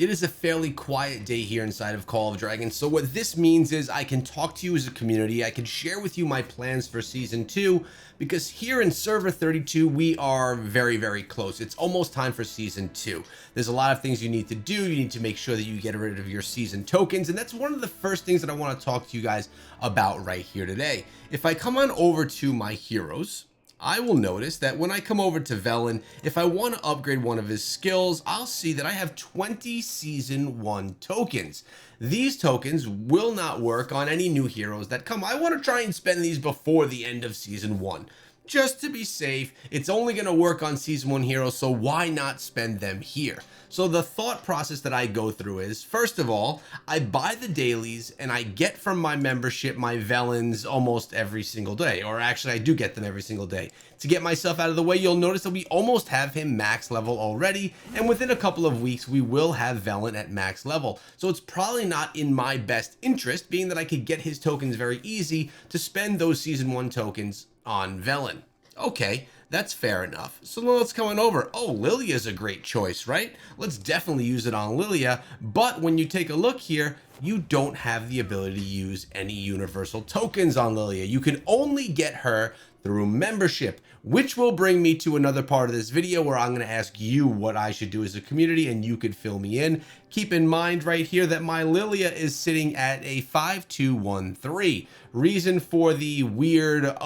It is a fairly quiet day here inside of Call of Dragons, so what this means is I can talk to you as a community, I can share with you my plans for Season 2, because here in Server 32, we are very close. It's almost time for Season 2. There's a lot of things you need to do. You need to make sure that you get rid of your season tokens, and that's one of the first things that I want to talk to you guys about right here today. If I come on over to my heroes, I will notice that when I come over to Velen, if I want to upgrade one of his skills, I'll see that I have 20 Season 1 tokens. These tokens will not work on any new heroes that come. I want to try and spend these before the end of Season 1. Just to be safe, it's only going to work on Season 1 heroes, so why not spend them here? So the thought process that I go through is, first of all, I buy the dailies and I get from my membership my Velens almost every single day, or actually I do get them every single day. To get myself out of the way, you'll notice that we almost have him max level already, and within a couple of weeks we will have Velen at max level. So it's probably not in my best interest, being that I could get his tokens very easy, to spend those Season 1 tokens on Velen. Okay, that's fair enough. So now let's come on over. Oh, Lilia is a great choice, right? Let's definitely use it on Lilia, but when you take a look here, you don't have the ability to use any universal tokens on Lilia. You can only get her through membership, which will bring me to another part of this video where I'm going to ask you what I should do as a community and you could fill me in. Keep in mind right here that my Lilia is sitting at a 5213. Reason for the weird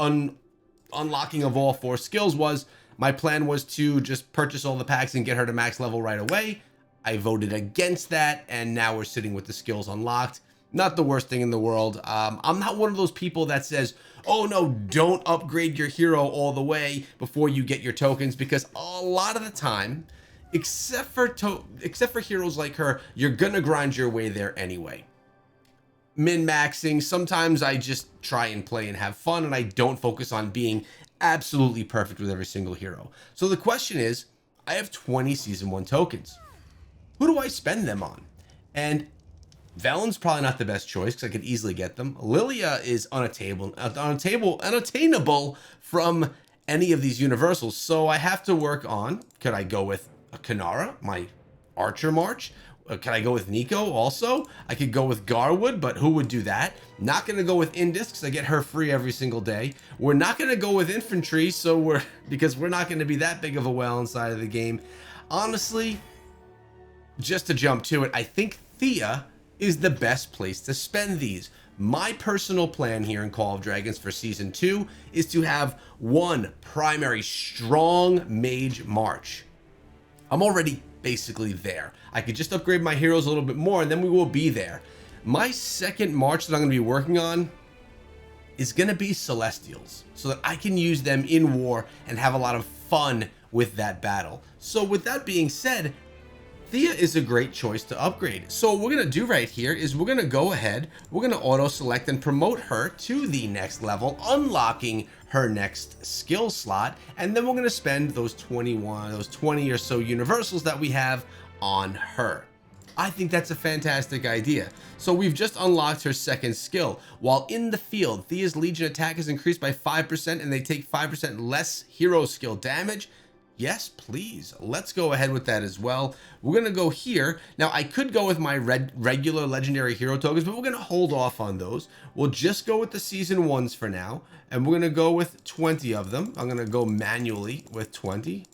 unlocking of all 4 skills was my plan was to just purchase all the packs and get her to max level right away. I voted against that, and now we're sitting with the skills unlocked. Not the worst thing in the world. I'm not one of those people that says, oh no, don't upgrade your hero all the way before you get your tokens, because a lot of the time, except for heroes like her, you're gonna grind your way there anyway. Min-maxing, sometimes I just try and play and have fun, and I don't focus on being absolutely perfect with every single hero. So the question is, I have 20 Season 1 tokens. Who do I spend them on? And Velen's probably not the best choice because I could easily get them. Lilia is unattainable from any of these universals. So I have to work on, could I go with a Kanara, my Archer March? Can I go with Nico also? I could go with Garwood, but who would do that? Not going to go with Indis because I get her free every single day. We're not going to go with infantry, because we're not going to be that big of a whale inside of the game. Honestly, just to jump to it, I think Thea is the best place to spend these. My personal plan here in Call of Dragons for Season 2 is to have one primary strong mage march. I'm already basically there. I could just upgrade my heroes a little bit more and then we will be there. My second march that I'm going to be working on is going to be Celestials, so that I can use them in war and have a lot of fun with that battle. So with that being said, Thea is a great choice to upgrade. So what we're going to do right here is we're going to go ahead, we're going to auto select and promote her to the next level, unlocking her next skill slot, and then we're going to spend those 20 or so universals that we have on her. I think that's a fantastic idea. So we've just unlocked her second skill. While in the field, Thea's Legion attack is increased by 5% and they take 5% less hero skill damage. Yes, please. Let's go ahead with that as well. We're going to go here. Now, I could go with my regular legendary hero tokens, but we're going to hold off on those. We'll just go with the Season 1s for now, and we're going to go with 20 of them. I'm going to go manually with 20.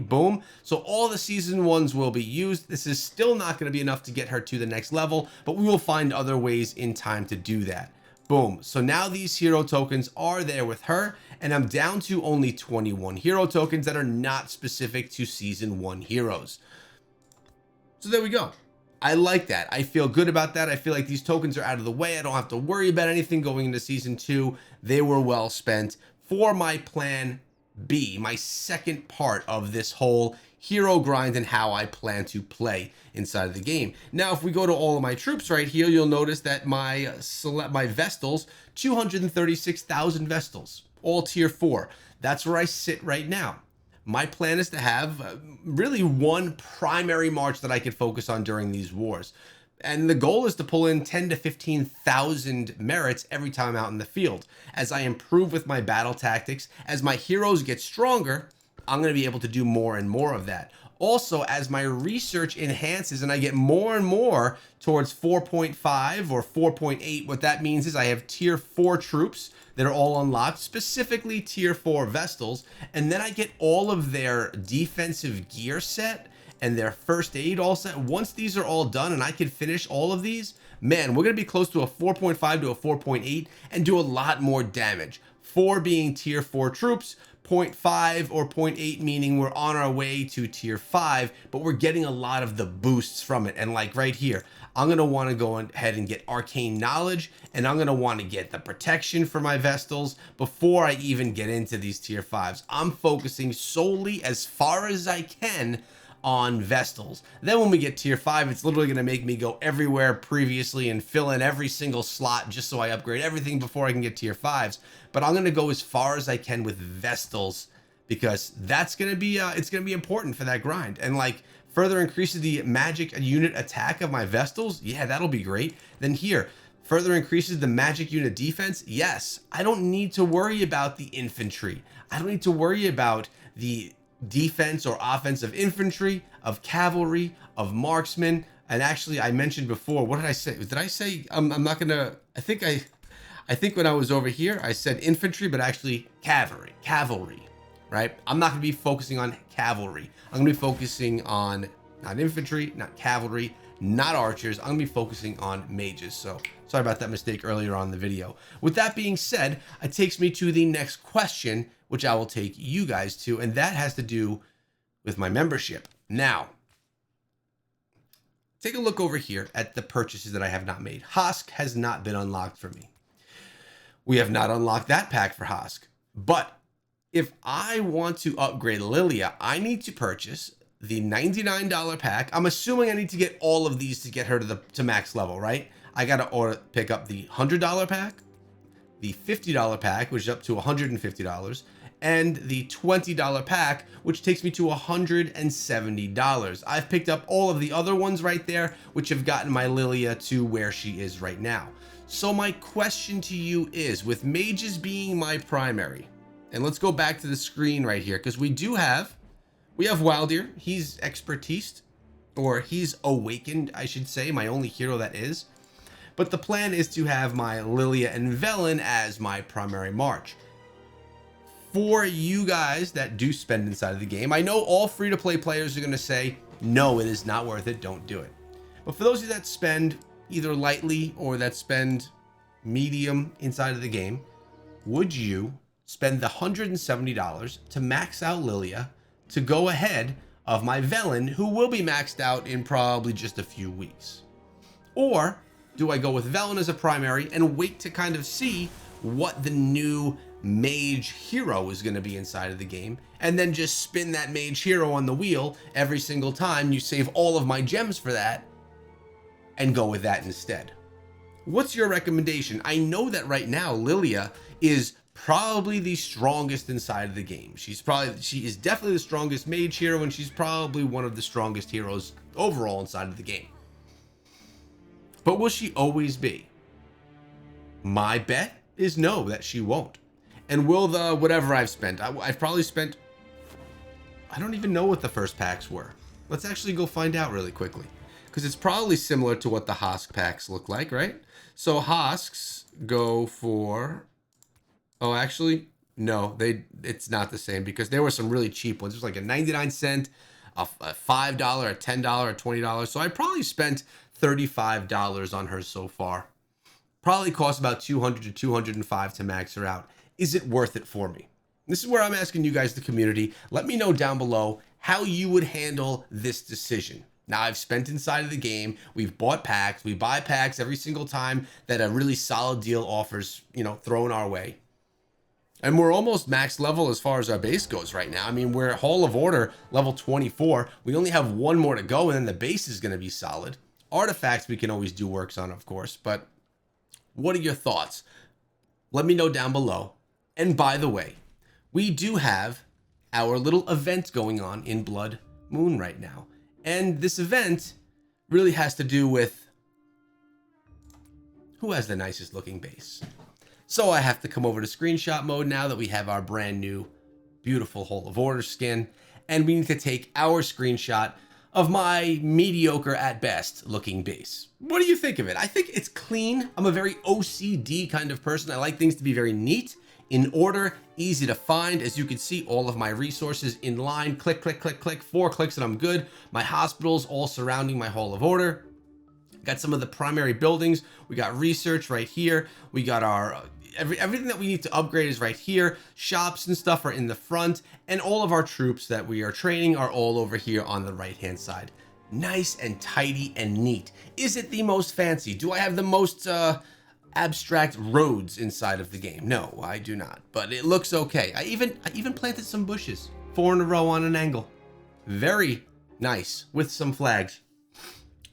Boom. So all the Season 1s will be used. This is still not going to be enough to get her to the next level, but we will find other ways in time to do that. Boom. So now these hero tokens are there with her, and I'm down to only 21 hero tokens that are not specific to Season 1 heroes. So there we go. I like that. I feel good about that. I feel like these tokens are out of the way. I don't have to worry about anything going into Season 2. They were well spent for my plan B, my second part of this whole hero grind and how I plan to play inside of the game. Now, if we go to all of my troops right here, you'll notice that my Vestals, 236,000 Vestals, all tier 4. That's where I sit right now. My plan is to have really one primary march that I could focus on during these wars. And the goal is to pull in 10 to 15,000 merits every time out in the field. As I improve with my battle tactics, as my heroes get stronger, I'm going to be able to do more and more of that. Also, as my research enhances and I get more and more towards 4.5 or 4.8, what that means is I have tier 4 troops that are all unlocked, specifically tier 4 Vestals, and then I get all of their defensive gear set and their first aid all set. Once these are all done and I can finish all of these, man, we're going to be close to a 4.5 to a 4.8 and do a lot more damage. 4 being tier 4 troops, 0.5 or 0.8 meaning we're on our way to tier 5, but we're getting a lot of the boosts from it. And like right here, I'm going to want to go ahead and get arcane knowledge, and I'm going to want to get the protection for my Vestals before I even get into these tier 5s. I'm focusing solely as far as I can on Vestals. Then when we get tier 5, it's literally going to make me go everywhere previously and fill in every single slot just so I upgrade everything before I can get tier 5s. But I'm going to go as far as I can with Vestals because that's going to be it's going to be important for that grind. And like further increases the magic unit attack of my Vestals, yeah, that'll be great. Then here, further increases the magic unit defense. Yes, I don't need to worry about the infantry. I don't need to worry about the defense or offense of infantry, of cavalry, of marksmen. And actually, I mentioned before, what did I say? Did I say I'm not gonna? I think when I was over here, I said infantry, but actually cavalry, right? I'm not gonna be focusing on cavalry. I'm gonna be focusing on not infantry, not cavalry, not archers. I'm gonna be focusing on mages. So sorry about that mistake earlier on in the video. With that being said, it takes me to the next question, which I will take you guys to, and that has to do with my membership. Now, take a look over here at the purchases that I have not made. Hosk has not been unlocked for me. We have not unlocked that pack for Hosk. But if I want to upgrade Lilia, I need to purchase the $99 pack. I'm assuming I need to get all of these to get her to max level, right? I got to pick up the $100 pack, the $50 pack, which is up to $150, and the $20 pack, which takes me to $170. I've picked up all of the other ones right there, which have gotten my Lilia to where she is right now. So my question to you is, with mages being my primary, and let's go back to the screen right here, because we have Waldir. He's expertise, or he's awakened, I should say, my only hero that is. But the plan is to have my Lilia and Velen as my primary march. For you guys that do spend inside of the game, I know all free-to-play players are going to say, no, it is not worth it, don't do it. But for those of you that spend either lightly or that spend medium inside of the game, would you spend the $170 to max out Lilia to go ahead of my Velen, who will be maxed out in probably just a few weeks? Or do I go with Velen as a primary and wait to kind of see what the new mage hero is going to be inside of the game, and then just spin that mage hero on the wheel every single time, you save all of my gems for that and go with that instead? What's your recommendation? I know that right now Lilia is probably the strongest inside of the game. She is definitely the strongest mage hero, and she's probably one of the strongest heroes overall inside of the game. But will she always be? My bet is no, that she won't. And will the whatever I've spent, I've probably spent, I don't even know what the first packs were. Let's actually go find out really quickly, because it's probably similar to what the Hosk packs look like, right? So Hosks go for, oh, actually, no, it's not the same, because there were some really cheap ones. There's like a 99-cent, a $5, a $10, a $20. So I probably spent $35 on her so far. Probably cost about $200 to $205 to max her out. Is it worth it for me? This is where I'm asking you guys, the community. Let me know down below how you would handle this decision. Now, I've spent inside of the game. We've bought packs. We buy packs every single time that a really solid deal offers, thrown our way. And we're almost max level as far as our base goes right now. I mean, we're Hall of Order level 24. We only have one more to go, and then the base is going to be solid. Artifacts we can always do works on, of course, but what are your thoughts? Let me know down below. And by the way, we do have our little event going on in Blood Moon right now. And this event really has to do with who has the nicest looking base. So I have to come over to screenshot mode now that we have our brand new, beautiful Hall of Order skin. and we need to take our screenshot of my mediocre at best looking base. What do you think of it? I think it's clean. I'm a very OCD kind of person. I like things to be very neat, in order, easy to find. As you can see, all of my resources in line, click, click, click, click, 4 clicks and I'm good. My hospitals all surrounding my Hall of Order. Got some of the primary buildings. We got research right here. We got our everything that we need to upgrade is right here. Shops and stuff are in the front, and all of our troops that we are training are all over here on the right hand side. Nice and tidy and neat. Is it the most fancy? Do I have the most abstract roads inside of the game? No, I do not, but it looks okay. I even planted some bushes, 4 in a row on an angle. Very nice, with some flags.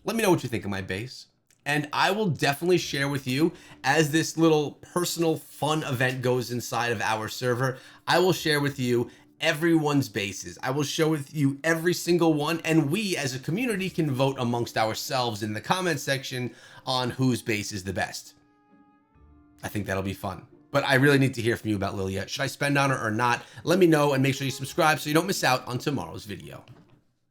Let me know what you think of my base, and I will definitely share with you as this little personal fun event goes inside of our server. I will share with you everyone's bases. I will show with you every single one, and we as a community can vote amongst ourselves in the comment section on whose base is the best. I think that'll be fun, but I really need to hear from you about Lilia. Should I spend on her or not? Let me know, and make sure you subscribe so you don't miss out on tomorrow's video.